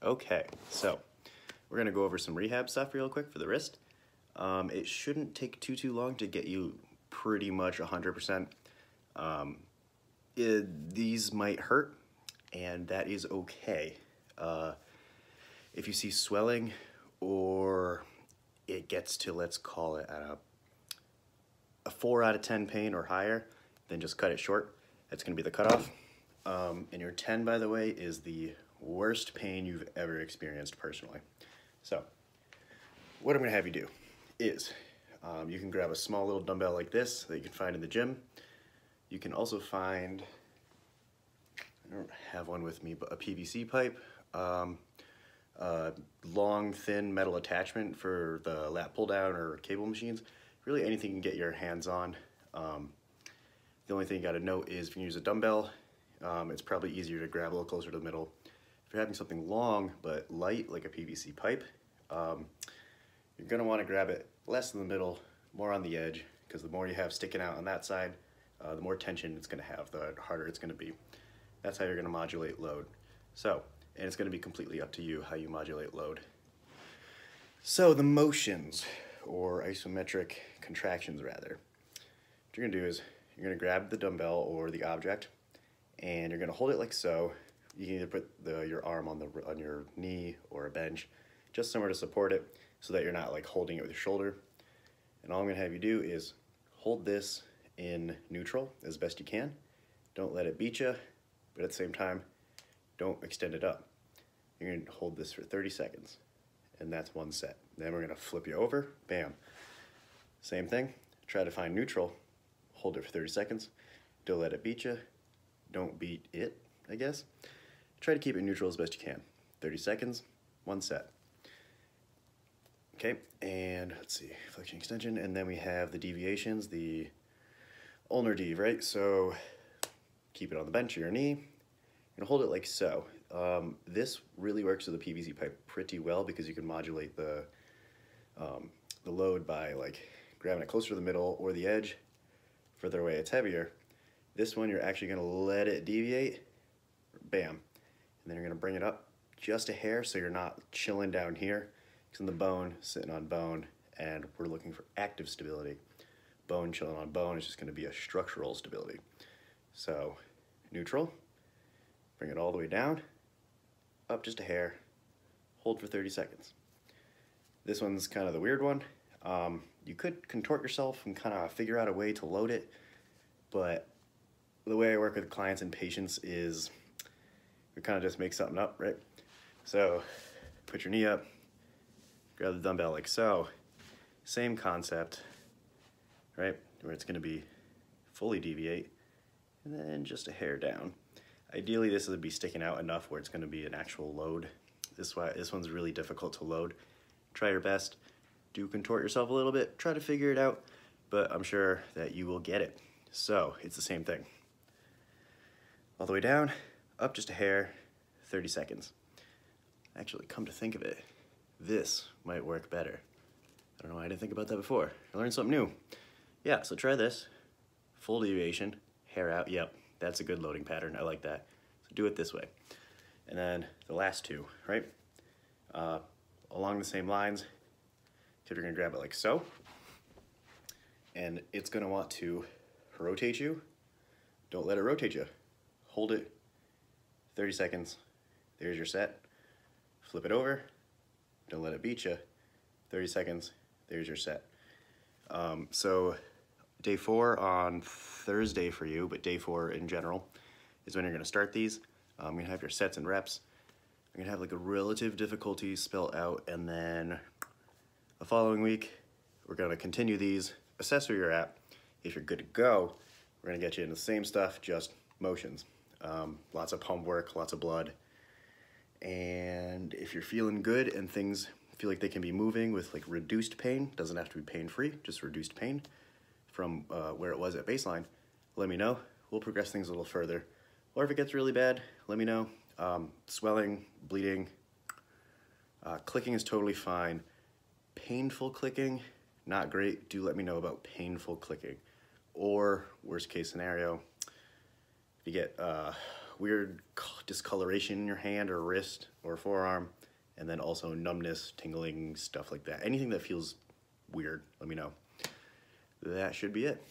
Okay, so we're gonna go over some rehab stuff real quick for the wrist. It shouldn't take too long to get you pretty much 100%. These might hurt, and that is okay. If you see swelling or it gets to, let's call it a 4 out of 10 pain or higher, then just cut it short. That's gonna be the cutoff. And your 10, by the way, is the worst pain you've ever experienced personally. So what I'm gonna have you do is you can grab a small little dumbbell like this that you can find in the gym. You can also find, I don't have one with me, but a PVC pipe, a long, thin metal attachment for the lat pull down or cable machines. Really anything you can get your hands on. The only thing you gotta note is if you use a dumbbell, it's probably easier to grab a little closer to the middle. If you're having something long but light, like a PVC pipe, you're gonna wanna grab it less in the middle, more on the edge, because the more you have sticking out on that side, the more tension it's gonna have, the harder it's gonna be. That's how you're gonna modulate load. So, and it's gonna be completely up to you how you modulate load. So the motions, or isometric contractions rather, what you're gonna do is you're gonna grab the dumbbell or the object, and you're gonna hold it like so. You can either put your arm on your knee or a bench, just somewhere to support it, so that you're not like holding it with your shoulder. And all I'm gonna have you do is hold this in neutral as best you can. Don't let it beat you, but at the same time, don't extend it up. You're gonna hold this for 30 seconds, and that's one set. Then we're gonna flip you over, bam. Same thing, try to find neutral, hold it for 30 seconds, don't let it beat you, don't beat it, I guess. Try to keep it neutral as best you can. 30 seconds, one set. Okay, and let's see, flexion extension, and then we have the deviations, the ulnar dev, right? So keep it on the bench or your knee, and hold it like so. This really works with the PVC pipe pretty well because you can modulate the load by like grabbing it closer to the middle or the edge. Further away, it's heavier. This one, you're actually gonna let it deviate, bam. And then you're gonna bring it up just a hair so you're not chilling down here. Because in the bone, sitting on bone, and we're looking for active stability. Bone chilling on bone is just gonna be a structural stability. So, neutral, bring it all the way down, up just a hair, hold for 30 seconds. This one's kind of the weird one. You could contort yourself and kind of figure out a way to load it, but the way I work with clients and patients is we kind of just make something up, right? So put your knee up, grab the dumbbell like so, same concept, right? Where it's gonna be fully deviate, and then just a hair down. Ideally, this would be sticking out enough where it's gonna be an actual load. This one's really difficult to load. Try your best, do contort yourself a little bit, try to figure it out, but I'm sure that you will get it. So it's the same thing. All the way down, up just a hair, 30 seconds. Actually, come to think of it, this might work better. I don't know why I didn't think about that before. I learned something new. Yeah, so try this. Full deviation, hair out, yep, that's a good loading pattern, I like that. So do it this way. And then the last two, right? Along the same lines, so you're gonna grab it like so, and it's gonna want to rotate you. Don't let it rotate you. Hold it, 30 seconds, there's your set. Flip it over, don't let it beat you, 30 seconds, there's your set. So day 4 on Thursday for you, but day 4 in general, is when you're gonna start these. You're gonna have your sets and reps. You're gonna have like a relative difficulty spelled out, and then the following week, we're gonna continue these, assess where you're at. If you're good to go, we're gonna get you into the same stuff, just motions. Lots of pump work, lots of blood. And if you're feeling good and things feel like they can be moving with like reduced pain, doesn't have to be pain-free, just reduced pain from where it was at baseline, let me know. We'll progress things a little further. Or if it gets really bad, let me know. Swelling, bleeding, clicking is totally fine. Painful clicking, not great. Do let me know about painful clicking. Or worst case scenario, if you get weird discoloration in your hand or wrist or forearm, and then also numbness, tingling, stuff like that. Anything that feels weird, let me know. That should be it.